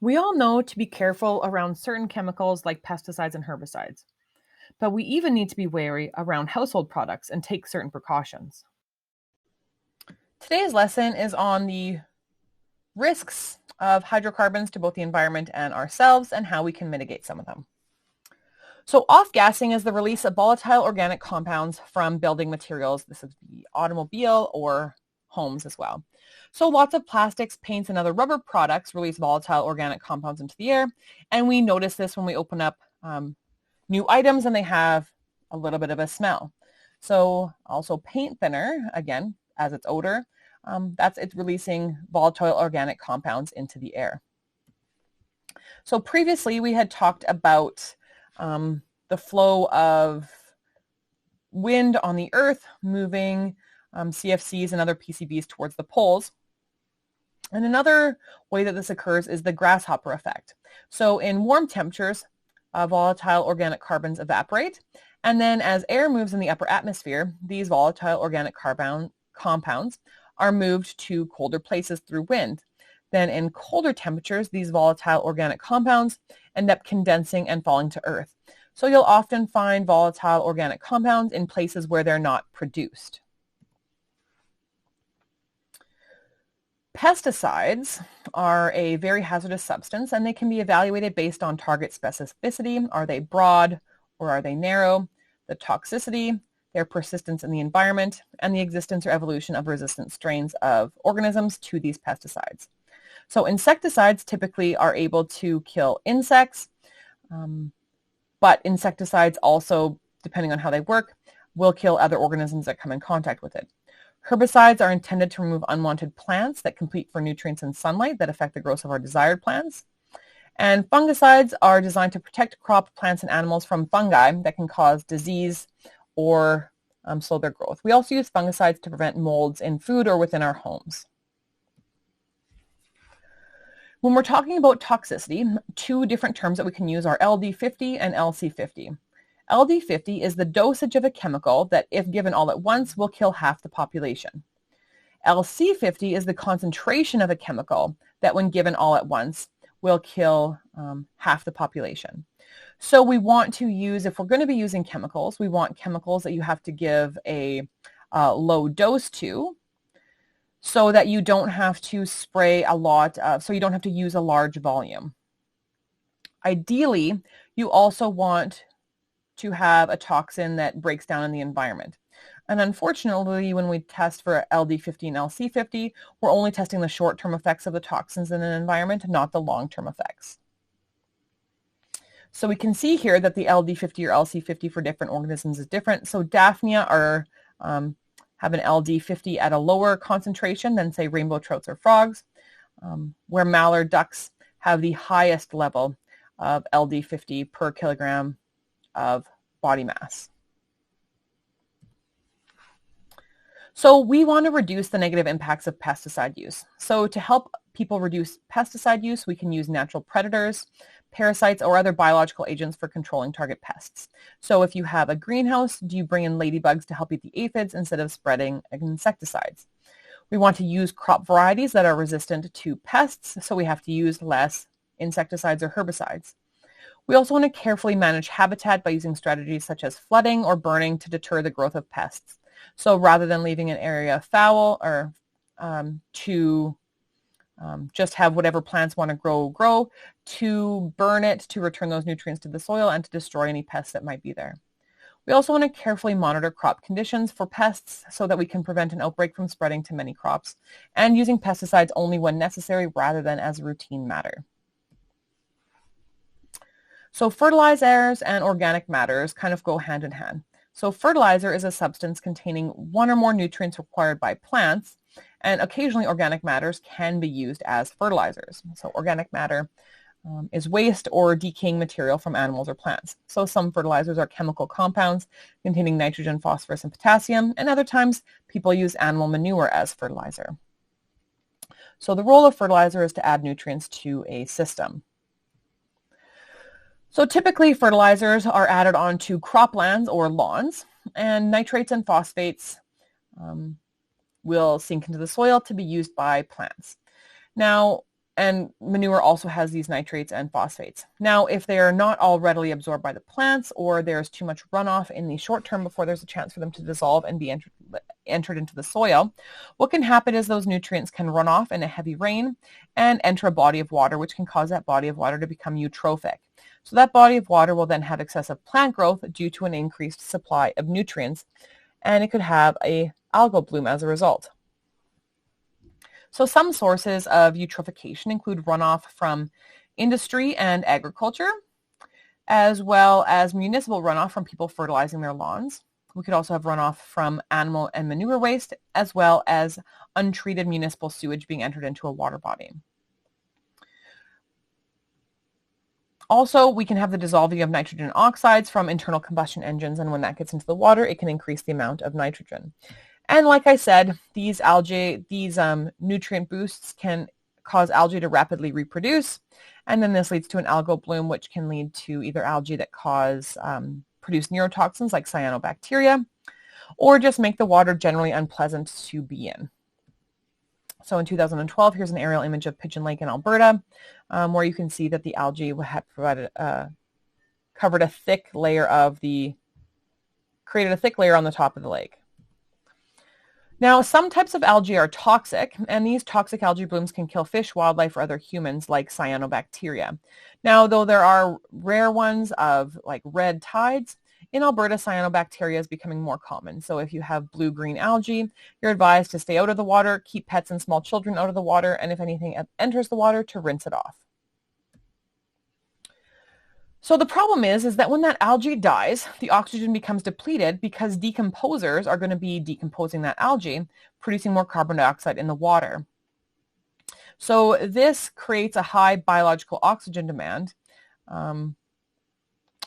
We all know to be careful around certain chemicals like pesticides and herbicides, but we even need to be wary around household products and take certain precautions. Today's lesson is on the risks of hydrocarbons to both the environment and ourselves and how we can mitigate some of them. So off-gassing is the release of volatile organic compounds from building materials. This would be automobile or homes as well. So lots of plastics, paints, and other rubber products release volatile organic compounds into the air. And we notice this when we open up new items and they have a little bit of a smell. So also paint thinner, again, as its odor, it's releasing volatile organic compounds into the air. So previously we had talked about the flow of wind on the earth moving CFCs and other PCBs towards the poles. And another way that this occurs is the grasshopper effect. So in warm temperatures, volatile organic carbons evaporate. And then as air moves in the upper atmosphere, these volatile organic compounds are moved to colder places through wind. Then in colder temperatures, these volatile organic compounds end up condensing and falling to earth. So you'll often find volatile organic compounds in places where they're not produced. Pesticides are a very hazardous substance, and they can be evaluated based on target specificity. Are they broad or are they narrow? The toxicity, their persistence in the environment, and the existence or evolution of resistant strains of organisms to these pesticides. So insecticides typically are able to kill insects, but insecticides also, depending on how they work, will kill other organisms that come in contact with it. Herbicides are intended to remove unwanted plants that compete for nutrients and sunlight that affect the growth of our desired plants. And fungicides are designed to protect crop, plants, and animals from fungi that can cause disease or slow their growth. We also use fungicides to prevent molds in food or within our homes. When we're talking about toxicity, two different terms that we can use are LD50 and LC50. LD50 is the dosage of a chemical that, if given all at once, will kill half the population. LC50 is the concentration of a chemical that, when given all at once, will kill half the population. So we want to use, if we're going to be using chemicals, we want chemicals that you have to give a low dose to, so that you don't have to spray a lot, so you don't have to use a large volume. Ideally, you also want to have a toxin that breaks down in the environment. And unfortunately, when we test for LD50 and LC50, we're only testing the short-term effects of the toxins in an environment, not the long-term effects. So we can see here that the LD50 or LC50 for different organisms is different. So Daphnia have an LD50 at a lower concentration than, say, rainbow trouts or frogs, where mallard ducks have the highest level of LD50 per kilogram of body mass. So we want to reduce the negative impacts of pesticide use. So to help people reduce pesticide use, we can use natural predators, parasites, or other biological agents for controlling target pests. So if you have a greenhouse, do you bring in ladybugs to help eat the aphids instead of spreading insecticides? We want to use crop varieties that are resistant to pests, so we have to use less insecticides or herbicides. We also want to carefully manage habitat by using strategies such as flooding or burning to deter the growth of pests. So rather than leaving an area fallow or to just have whatever plants want to grow, to burn it to return those nutrients to the soil and to destroy any pests that might be there. We also want to carefully monitor crop conditions for pests so that we can prevent an outbreak from spreading to many crops, and using pesticides only when necessary rather than as a routine matter. So fertilizers and organic matters kind of go hand in hand. So fertilizer is a substance containing one or more nutrients required by plants, and occasionally organic matters can be used as fertilizers. So organic matter is waste or decaying material from animals or plants. So some fertilizers are chemical compounds containing nitrogen, phosphorus, and potassium, and other times people use animal manure as fertilizer. So the role of fertilizer is to add nutrients to a system. So typically fertilizers are added onto croplands or lawns, and nitrates and phosphates will sink into the soil to be used by plants. Now, And manure also has these nitrates and phosphates. Now, if they are not all readily absorbed by the plants, or there's too much runoff in the short term before there's a chance for them to dissolve and be entered into the soil, what can happen is those nutrients can run off in a heavy rain and enter a body of water, which can cause that body of water to become eutrophic. So that body of water will then have excessive plant growth due to an increased supply of nutrients, and it could have a algal bloom as a result. So some sources of eutrophication include runoff from industry and agriculture, as well as municipal runoff from people fertilizing their lawns. We could also have runoff from animal and manure waste, as well as untreated municipal sewage being entered into a water body. Also, we can have the dissolving of nitrogen oxides from internal combustion engines, and when that gets into the water, it can increase the amount of nitrogen. And like I said, these nutrient boosts can cause algae to rapidly reproduce, and then this leads to an algal bloom, which can lead to either algae that produce neurotoxins like cyanobacteria, or just make the water generally unpleasant to be in. So in 2012, here's an aerial image of Pigeon Lake in Alberta, where you can see that the algae had created a thick layer on the top of the lake. Now, some types of algae are toxic, and these toxic algae blooms can kill fish, wildlife, or other humans like cyanobacteria. Now, though there are rare ones of like red tides, in Alberta, cyanobacteria is becoming more common. So if you have blue-green algae, you're advised to stay out of the water, keep pets and small children out of the water, and if anything enters the water, to rinse it off. So the problem is that when that algae dies, the oxygen becomes depleted because decomposers are going to be decomposing that algae, producing more carbon dioxide in the water. So this creates a high biological oxygen demand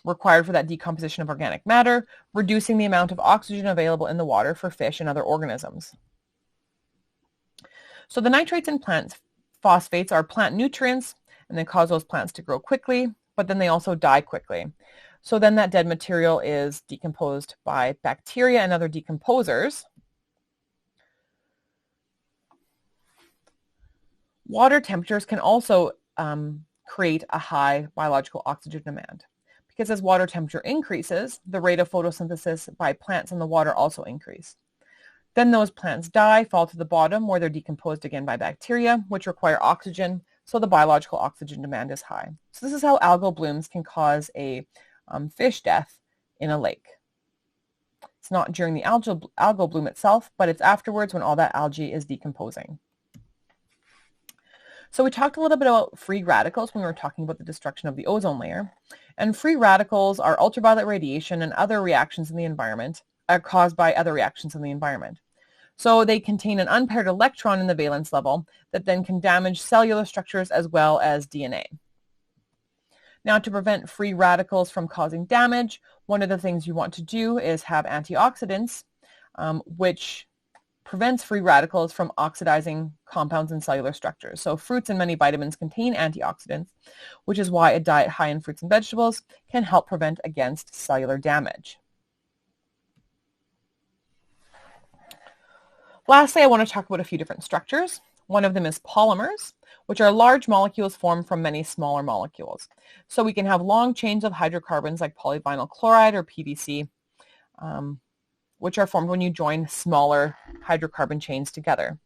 required for that decomposition of organic matter, reducing the amount of oxygen available in the water for fish and other organisms. So the nitrates in plant phosphates are plant nutrients, and they cause those plants to grow quickly, but then they also die quickly. So then that dead material is decomposed by bacteria and other decomposers. Water temperatures can also create a high biological oxygen demand, because as water temperature increases, the rate of photosynthesis by plants in the water also increase. Then those plants die, fall to the bottom, where they're decomposed again by bacteria, which require oxygen, so the biological oxygen demand is high. So this is how algal blooms can cause a fish death in a lake. It's not during the algal bloom itself, but it's afterwards when all that algae is decomposing. So we talked a little bit about free radicals when we were talking about the destruction of the ozone layer. And free radicals are ultraviolet radiation and other reactions in the environment are caused by other reactions in the environment. So they contain an unpaired electron in the valence level that then can damage cellular structures as well as DNA. Now, to prevent free radicals from causing damage, one of the things you want to do is have antioxidants, which prevents free radicals from oxidizing compounds in cellular structures. So fruits and many vitamins contain antioxidants, which is why a diet high in fruits and vegetables can help prevent against cellular damage. Lastly, I want to talk about a few different structures. One of them is polymers, which are large molecules formed from many smaller molecules. So we can have long chains of hydrocarbons like polyvinyl chloride or PVC, which are formed when you join smaller hydrocarbon chains together.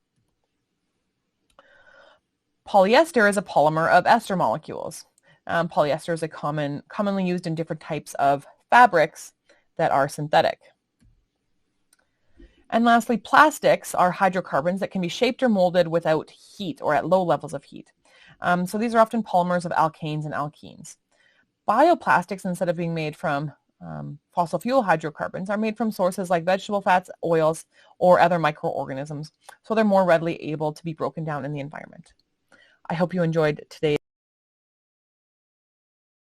Polyester is a polymer of ester molecules. Polyester is a commonly used in different types of fabrics that are synthetic. And lastly, plastics are hydrocarbons that can be shaped or molded without heat or at low levels of heat. So these are often polymers of alkanes and alkenes. Bioplastics, instead of being made from fossil fuel hydrocarbons, are made from sources like vegetable fats, oils, or other microorganisms. So they're more readily able to be broken down in the environment. I hope you enjoyed today's